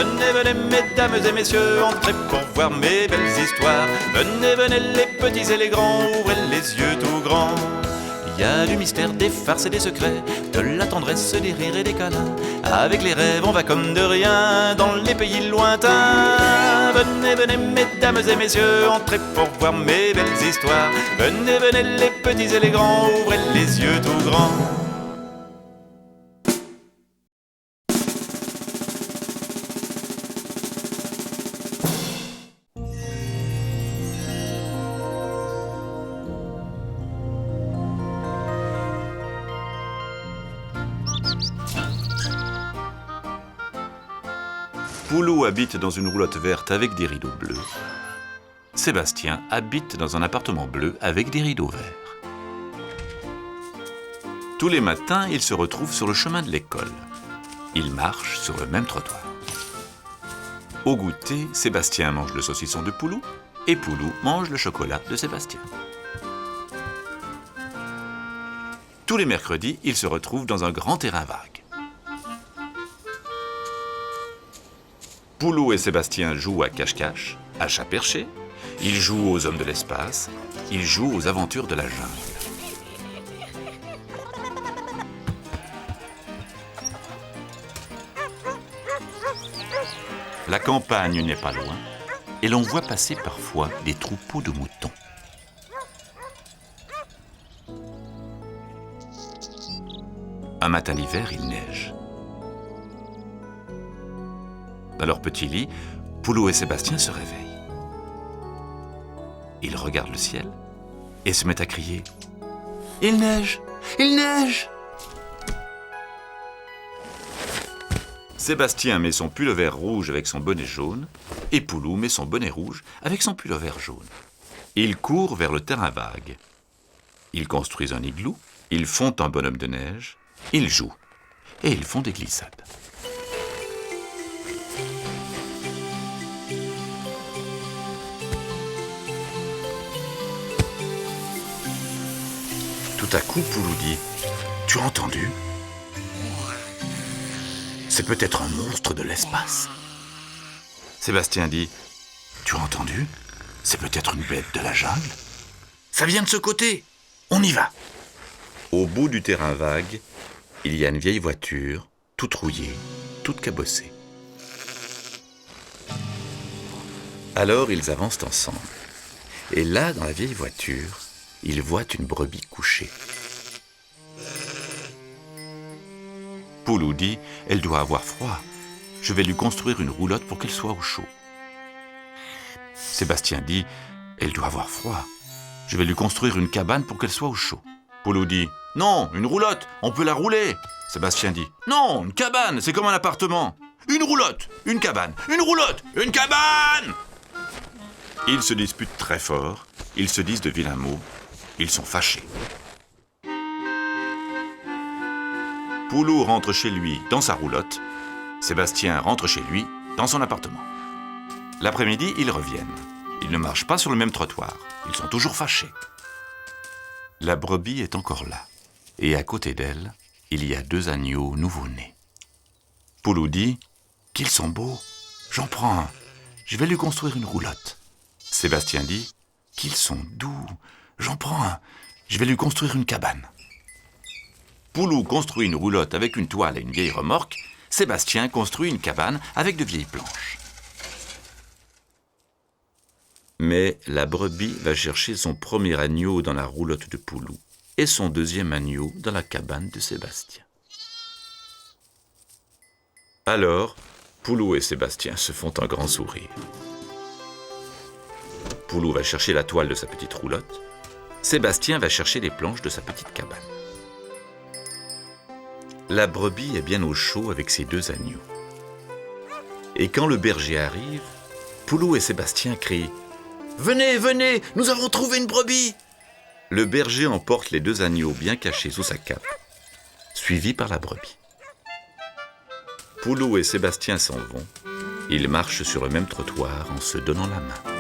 Venez, venez, mesdames et messieurs, entrez pour voir mes belles histoires. Venez, venez, les petits et les grands, ouvrez les yeux tout grands. Il y a du mystère, des farces et des secrets, de la tendresse, des rires et des câlins. Avec les rêves, on va comme de rien dans les pays lointains. Venez, venez, mesdames et messieurs, entrez pour voir mes belles histoires. Venez, venez, les petits et les grands, ouvrez les yeux tout grands. Poulou habite dans une roulotte verte avec des rideaux bleus. Sébastien habite dans un appartement bleu avec des rideaux verts. Tous les matins, ils se retrouvent sur le chemin de l'école. Ils marchent sur le même trottoir. Au goûter, Sébastien mange le saucisson de Poulou et Poulou mange le chocolat de Sébastien. Tous les mercredis, ils se retrouvent dans un grand terrain vague. Poulou et Sébastien jouent à cache-cache, à chat perché, ils jouent aux hommes de l'espace, ils jouent aux aventures de la jungle. La campagne n'est pas loin et l'on voit passer parfois des troupeaux de moutons. Un matin d'hiver, il neige. Dans leur petit lit, Poulou et Sébastien se réveillent. Ils regardent le ciel et se mettent à crier « Il neige! Il neige !» Sébastien met son pullover rouge avec son bonnet jaune et Poulou met son bonnet rouge avec son pullover jaune. Ils courent vers le terrain vague. Ils construisent un igloo, ils font un bonhomme de neige, ils jouent et ils font des glissades. Tout à coup, Poulou dit « Tu as entendu ? C'est peut-être un monstre de l'espace. » Sébastien dit « Tu as entendu ? C'est peut-être une bête de la jungle. Ça vient de ce côté. On y va. » Au bout du terrain vague, il y a une vieille voiture, toute rouillée, toute cabossée. Alors ils avancent ensemble. Et là, dans la vieille voiture, ils voient une brebis couchée. Poulou dit « Elle doit avoir froid. Je vais lui construire une roulotte pour qu'elle soit au chaud. » Sébastien dit « Elle doit avoir froid. Je vais lui construire une cabane pour qu'elle soit au chaud. » Poulou dit « Non, une roulotte, on peut la rouler. » Sébastien dit « Non, une cabane, c'est comme un appartement. Une roulotte, une cabane, une roulotte, une cabane !» Ils se disputent très fort, ils se disent de vilains mots, ils sont fâchés. Poulou rentre chez lui dans sa roulotte, Sébastien rentre chez lui dans son appartement. L'après-midi, ils reviennent. Ils ne marchent pas sur le même trottoir, ils sont toujours fâchés. La brebis est encore là, et à côté d'elle, il y a 2 agneaux nouveau-nés. Poulou dit « Qu'ils sont beaux, j'en prends un, je vais lui construire une roulotte. » Sébastien dit « Qu'ils sont doux, j'en prends un, je vais lui construire une cabane. » Poulou construit une roulotte avec une toile et une vieille remorque, Sébastien construit une cabane avec de vieilles planches. Mais la brebis va chercher son premier agneau dans la roulotte de Poulou et son deuxième agneau dans la cabane de Sébastien. Alors, Poulou et Sébastien se font un grand sourire. Poulou va chercher la toile de sa petite roulotte, Sébastien va chercher les planches de sa petite cabane. La brebis est bien au chaud avec ses 2 agneaux. Et quand le berger arrive, Poulou et Sébastien crient « Venez, venez, nous avons trouvé une brebis !» Le berger emporte les 2 agneaux bien cachés sous sa cape, suivis par la brebis. Poulou et Sébastien s'en vont. Ils marchent sur le même trottoir en se donnant la main.